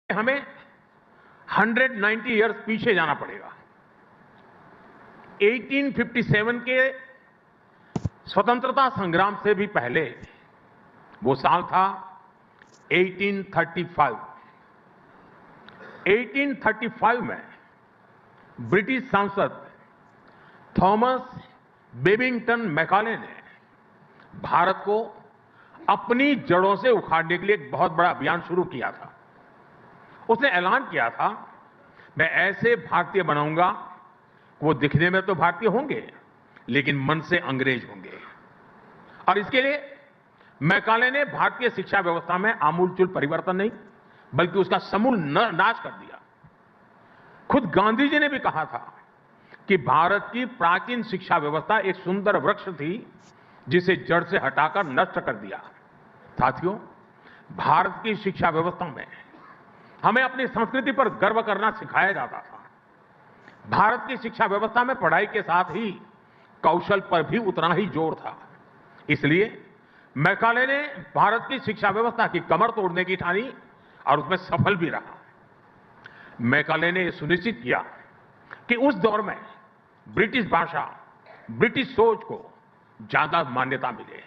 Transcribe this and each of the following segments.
हमें 190 इयर्स पीछे जाना पड़ेगा। 1857 के स्वतंत्रता संग्राम से भी पहले वो साल था 1835। 1835 में ब्रिटिश सांसद थॉमस बेबिंगटन मैकाले ने भारत को अपनी जड़ों से उखाड़ने के लिए एक बहुत बड़ा अभियान शुरू किया था। उसने ऐलान किया था, मैं ऐसे भारतीय बनाऊंगा, वो दिखने में तो भारतीय होंगे लेकिन मन से अंग्रेज होंगे। और इसके लिए मैकाले ने भारतीय शिक्षा व्यवस्था में आमूलचूल परिवर्तन नहीं बल्कि उसका समूल नाश कर दिया। खुद गांधी जी ने भी कहा था कि भारत की प्राचीन शिक्षा व्यवस्था एक सुंदर वृक्ष थी जिसे जड़ से हटाकर नष्ट कर दिया। साथियों, भारत की शिक्षा व्यवस्था में हमें अपनी संस्कृति पर गर्व करना सिखाया जाता था। भारत की शिक्षा व्यवस्था में पढ़ाई के साथ ही कौशल पर भी उतना ही जोर था। इसलिए मैकाले ने भारत की शिक्षा व्यवस्था की कमर तोड़ने की ठानी और उसमें सफल भी रहा। मैकाले ने यह सुनिश्चित किया कि उस दौर में ब्रिटिश भाषा, ब्रिटिश सोच को ज्यादा मान्यता मिले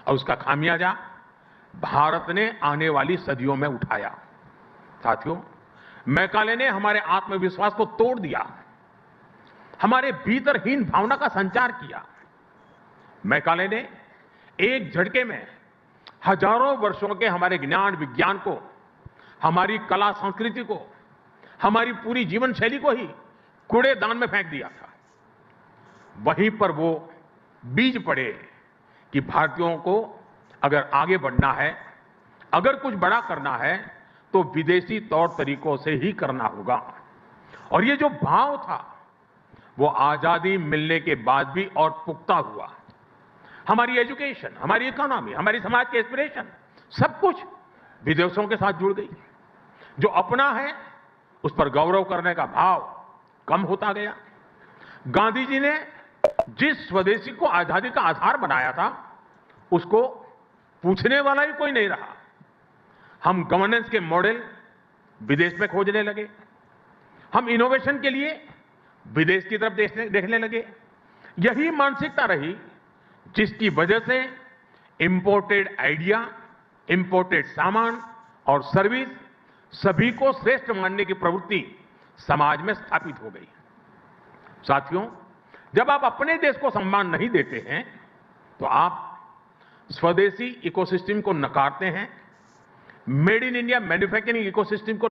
और उसका खामियाजा भारत ने आने वाली सदियों में उठाया। साथियों, मैकाले ने हमारे आत्मविश्वास को तोड़ दिया, हमारे भीतरहीन भावना का संचार किया। मैकाले ने एक झटके में हजारों वर्षों के हमारे ज्ञान विज्ञान को, हमारी कला संस्कृति को, हमारी पूरी जीवन शैली को ही कूड़ेदान में फेंक दिया था। वहीं पर वो बीज पड़े कि भारतीयों को अगर आगे बढ़ना है, अगर कुछ बड़ा करना है तो विदेशी तौर तरीकों से ही करना होगा। और ये जो भाव था वो आजादी मिलने के बाद भी और पुख्ता हुआ। हमारी एजुकेशन, हमारी इकोनॉमी, हमारी समाज के एस्पिरेशन सब कुछ विदेशों के साथ जुड़ गई। जो अपना है उस पर गौरव करने का भाव कम होता गया। गांधी जी ने जिस स्वदेशी को आजादी का आधार बनाया था उसको पूछने वाला ही कोई नहीं रहा। हम गवर्नेंस के मॉडल विदेश में खोजने लगे, हम इनोवेशन के लिए विदेश की तरफ देखने लगे। यही मानसिकता रही जिसकी वजह से इंपोर्टेड आइडिया, इंपोर्टेड सामान और सर्विस सभी को श्रेष्ठ मानने की प्रवृत्ति समाज में स्थापित हो गई। साथियों, जब आप अपने देश को सम्मान नहीं देते हैं तो आप स्वदेशी इकोसिस्टम को नकारते हैं, made in India manufacturing ecosystem को